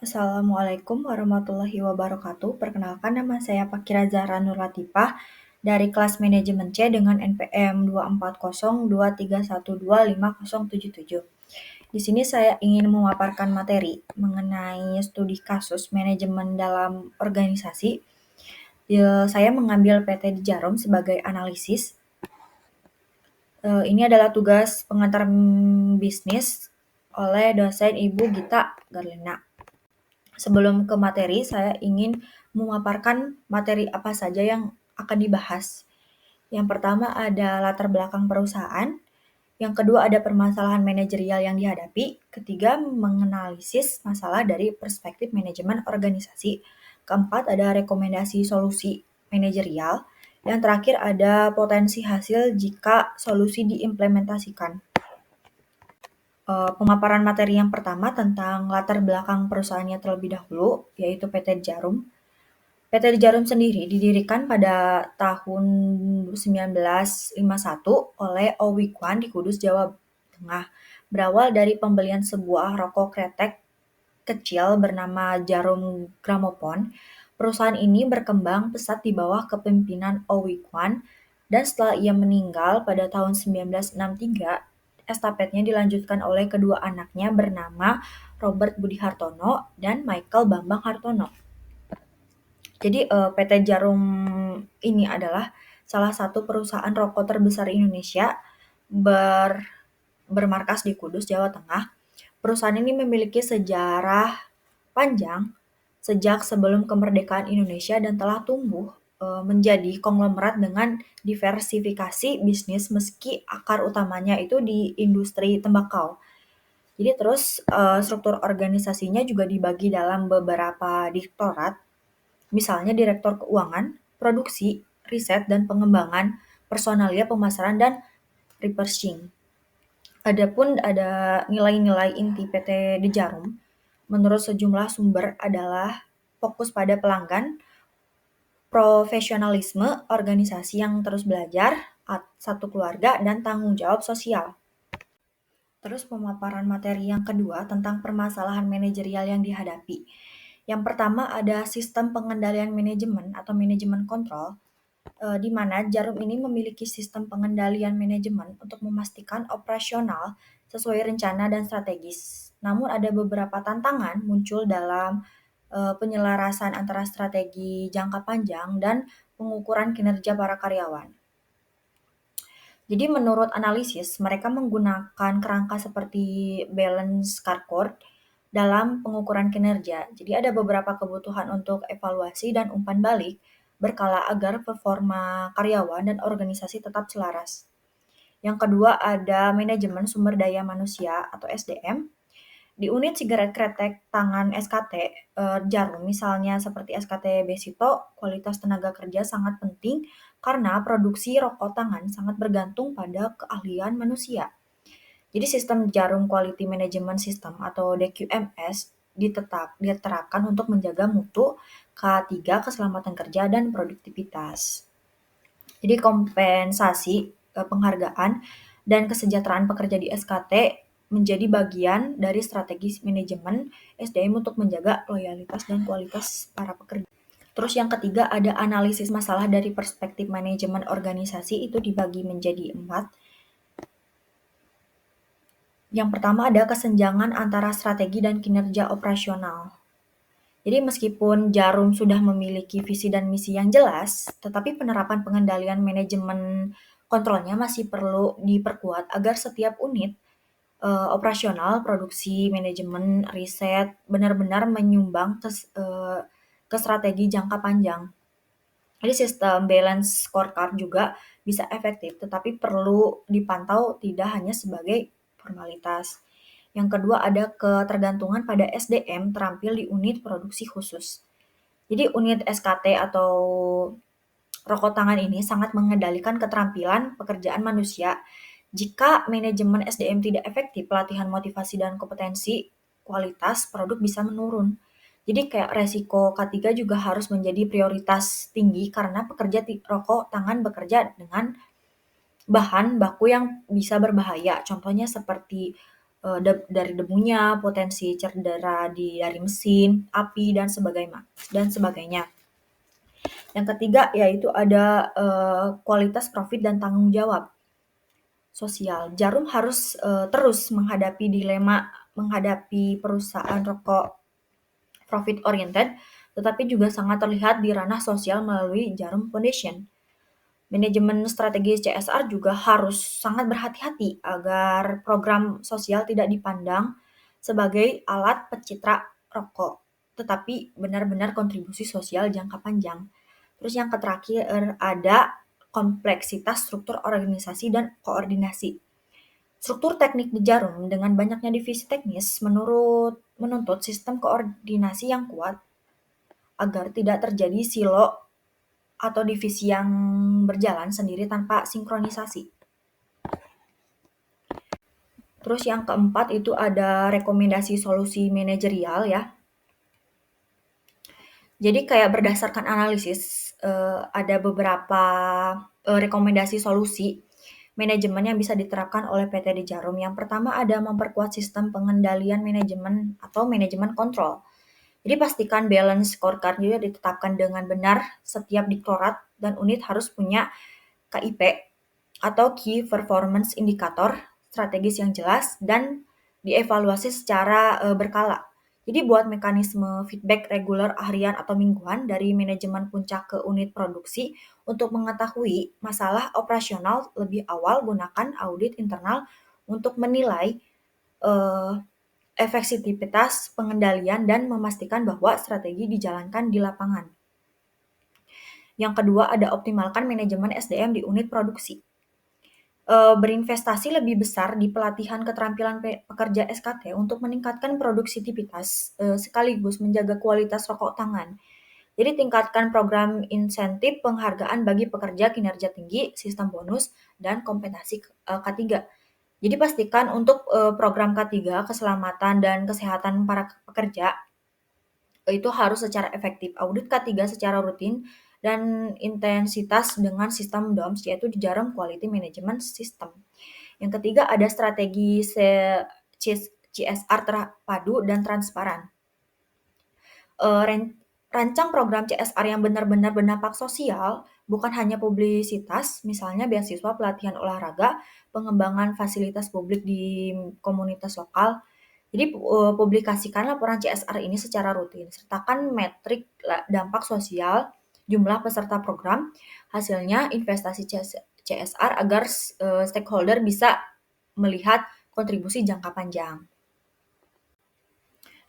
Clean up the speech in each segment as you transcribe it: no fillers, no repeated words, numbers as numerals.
Assalamualaikum warahmatullahi wabarakatuh. Perkenalkan nama saya Fakira Zahra Nur Latifah dari kelas manajemen C dengan NPM 24023125077. Di sini saya ingin memaparkan materi mengenai studi kasus manajemen dalam organisasi. Saya mengambil PT di Jarum sebagai analisis. Ini adalah tugas pengantar bisnis oleh dosen Ibu Gita Garlina. Sebelum ke materi, saya ingin memaparkan materi apa saja yang akan dibahas. Yang pertama ada latar belakang perusahaan, yang kedua ada permasalahan manajerial yang dihadapi, ketiga menganalisis masalah dari perspektif manajemen organisasi, keempat ada rekomendasi solusi manajerial, yang terakhir ada potensi hasil jika solusi diimplementasikan. Pemaparan materi yang pertama tentang latar belakang perusahaannya terlebih dahulu, yaitu PT Jarum. PT Jarum sendiri didirikan pada tahun 1951 oleh Owi Kwan di Kudus, Jawa Tengah. Berawal dari pembelian sebuah rokok kretek kecil bernama Jarum Gramophone, perusahaan ini berkembang pesat di bawah kepemimpinan Owi Kwan, dan setelah ia meninggal pada tahun 1963, estafetnya dilanjutkan oleh kedua anaknya bernama Robert Budi Hartono dan Michael Bambang Hartono. Jadi PT Jarum ini adalah salah satu perusahaan rokok terbesar Indonesia bermarkas di Kudus, Jawa Tengah. Perusahaan ini memiliki sejarah panjang sejak sebelum kemerdekaan Indonesia dan telah tumbuh menjadi konglomerat dengan diversifikasi bisnis meski akar utamanya itu di industri tembakau. Jadi terus struktur organisasinya juga dibagi dalam beberapa direktorat, misalnya Direktur Keuangan, Produksi, Riset dan Pengembangan, Personalia, Pemasaran, dan Repricing. Adapun ada nilai-nilai inti PT di Jarum, menurut sejumlah sumber adalah fokus pada pelanggan, profesionalisme, organisasi yang terus belajar, satu keluarga, dan tanggung jawab sosial. Terus pemaparan materi yang kedua tentang permasalahan manajerial yang dihadapi. Yang pertama ada sistem pengendalian manajemen atau manajemen kontrol, di mana Jarum ini memiliki sistem pengendalian manajemen untuk memastikan operasional sesuai rencana dan strategis. Namun ada beberapa tantangan muncul dalam penyelarasan antara strategi jangka panjang dan pengukuran kinerja para karyawan. Jadi menurut analisis, mereka menggunakan kerangka seperti balance scorecard dalam pengukuran kinerja. Jadi ada beberapa kebutuhan untuk evaluasi dan umpan balik berkala agar performa karyawan dan organisasi tetap selaras. Yang kedua ada manajemen sumber daya manusia atau SDM. Di unit sigaret kretek tangan SKT Jarum, misalnya seperti SKT Besito, kualitas tenaga kerja sangat penting karena produksi rokok tangan sangat bergantung pada keahlian manusia. Jadi sistem Jarum Quality Management System atau DQMS diterapkan untuk menjaga mutu, K3 keselamatan kerja dan produktivitas. Jadi kompensasi, penghargaan dan kesejahteraan pekerja di SKT menjadi bagian dari strategi manajemen SDM untuk menjaga loyalitas dan kualitas para pekerja. Terus yang ketiga ada analisis masalah dari perspektif manajemen organisasi, itu dibagi menjadi 4. Yang pertama ada kesenjangan antara strategi dan kinerja operasional. Jadi meskipun Jarum sudah memiliki visi dan misi yang jelas, tetapi penerapan pengendalian manajemen kontrolnya masih perlu diperkuat agar setiap unit operasional, produksi, manajemen, riset benar-benar menyumbang ke strategi jangka panjang. Jadi sistem balance scorecard juga bisa efektif, tetapi perlu dipantau tidak hanya sebagai formalitas. Yang kedua ada ketergantungan pada SDM terampil di unit produksi khusus. Jadi unit SKT atau rokok tangan ini sangat mengendalikan keterampilan pekerjaan manusia. Jika manajemen SDM tidak efektif, pelatihan motivasi dan kompetensi, kualitas produk bisa menurun. Jadi kayak resiko K3 juga harus menjadi prioritas tinggi karena pekerja rokok tangan bekerja dengan bahan baku yang bisa berbahaya. Contohnya seperti dari debunya, potensi cedera dari mesin, api, dan sebagainya. Yang ketiga yaitu ada kualitas profit dan tanggung jawab sosial. Jarum harus terus menghadapi dilema menghadapi perusahaan rokok profit oriented, tetapi juga sangat terlihat di ranah sosial melalui Jarum Foundation. Manajemen strategi CSR juga harus sangat berhati-hati agar program sosial tidak dipandang sebagai alat pencitra rokok, tetapi benar-benar kontribusi sosial jangka panjang. Terus yang terakhir ada kompleksitas struktur organisasi dan koordinasi. Struktur teknik di Jarum dengan banyaknya divisi teknis menuntut sistem koordinasi yang kuat agar tidak terjadi silo atau divisi yang berjalan sendiri tanpa sinkronisasi. Terus yang keempat itu ada rekomendasi solusi manajerial ya. Jadi kayak berdasarkan analisis ada beberapa rekomendasi solusi manajemen yang bisa diterapkan oleh PT di Jarum. Yang pertama ada memperkuat sistem pengendalian manajemen atau manajemen kontrol. Jadi pastikan balance scorecard juga ditetapkan dengan benar. Setiap diktorat dan unit harus punya KIP atau Key Performance Indicator strategis yang jelas dan dievaluasi secara berkala. Jadi buat mekanisme feedback reguler harian atau mingguan dari manajemen puncak ke unit produksi untuk mengetahui masalah operasional lebih awal, gunakan audit internal untuk menilai eh, efektivitas pengendalian dan memastikan bahwa strategi dijalankan di lapangan. Yang kedua ada optimalkan manajemen SDM di unit produksi. Berinvestasi lebih besar di pelatihan keterampilan pekerja SKT untuk meningkatkan produktivitas sekaligus menjaga kualitas rokok tangan. Jadi tingkatkan program insentif penghargaan bagi pekerja kinerja tinggi, sistem bonus, dan kompensasi K3. Jadi pastikan untuk program K3 keselamatan dan kesehatan para pekerja itu harus secara efektif. Audit K3 secara rutin dan intensitas dengan sistem DOMS yaitu di Jarum Quality Management System. Yang ketiga ada strategi CSR terpadu dan transparan. Rancang program CSR yang benar-benar berdampak sosial, bukan hanya publisitas, misalnya beasiswa pelatihan olahraga, pengembangan fasilitas publik di komunitas lokal. Jadi publikasikan laporan CSR ini secara rutin, sertakan metrik dampak sosial, jumlah peserta program, hasilnya investasi CSR agar stakeholder bisa melihat kontribusi jangka panjang.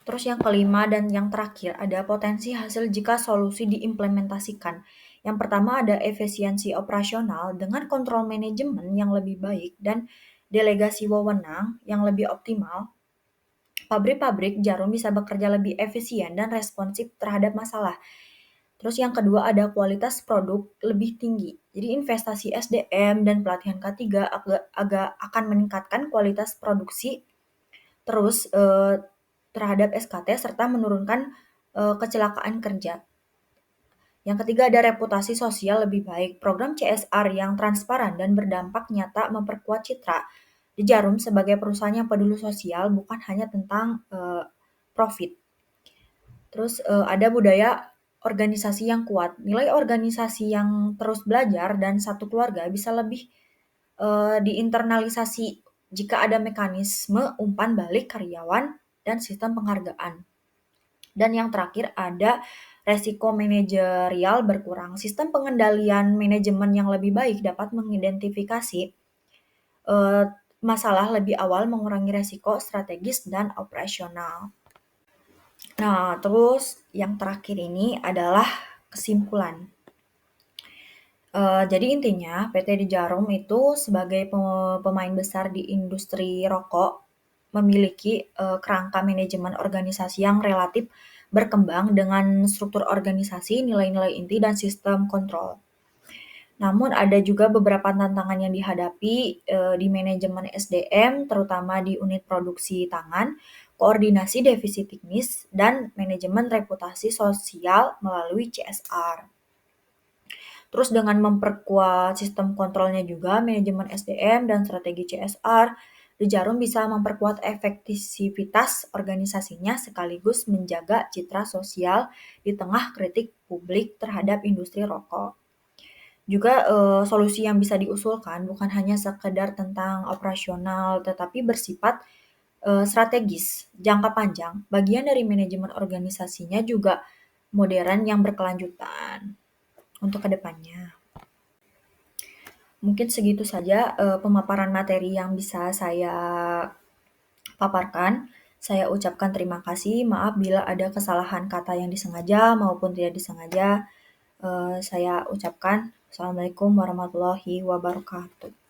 Terus yang kelima dan yang terakhir ada potensi hasil jika solusi diimplementasikan. Yang pertama ada efisiensi operasional dengan kontrol manajemen yang lebih baik dan delegasi wewenang yang lebih optimal. Pabrik-pabrik jarum bisa bekerja lebih efisien dan responsif terhadap masalah. Terus yang kedua ada kualitas produk lebih tinggi. Jadi investasi SDM dan pelatihan K3 agak akan meningkatkan kualitas produksi terus terhadap SKT serta menurunkan kecelakaan kerja. Yang ketiga ada reputasi sosial lebih baik. Program CSR yang transparan dan berdampak nyata memperkuat citra di Jarum sebagai perusahaan yang peduli sosial bukan hanya tentang profit. Terus ada budaya organisasi yang kuat. Nilai organisasi yang terus belajar dan satu keluarga bisa lebih diinternalisasi jika ada mekanisme umpan balik karyawan dan sistem penghargaan. Dan yang terakhir ada resiko manajerial berkurang. Sistem pengendalian manajemen yang lebih baik dapat mengidentifikasi masalah lebih awal, mengurangi resiko strategis dan operasional. Nah, terus yang terakhir ini adalah kesimpulan. Jadi intinya PT di Jarum itu sebagai pemain besar di industri rokok memiliki kerangka manajemen organisasi yang relatif berkembang dengan struktur organisasi, nilai-nilai inti, dan sistem kontrol. Namun ada juga beberapa tantangan yang dihadapi di manajemen SDM, terutama di unit produksi tangan, koordinasi defisit teknis, dan manajemen reputasi sosial melalui CSR. Terus dengan memperkuat sistem kontrolnya juga, manajemen SDM dan strategi CSR The Jarum bisa memperkuat efektivitas organisasinya sekaligus menjaga citra sosial di tengah kritik publik terhadap industri rokok. Juga solusi yang bisa diusulkan bukan hanya sekedar tentang operasional, tetapi bersifat strategis, jangka panjang. Bagian dari manajemen organisasinya juga modern yang berkelanjutan untuk kedepannya. Mungkin segitu saja pemaparan materi yang bisa saya paparkan. Saya ucapkan terima kasih. Maaf bila ada kesalahan kata yang disengaja maupun tidak disengaja. Saya ucapkan Assalamualaikum warahmatullahi wabarakatuh.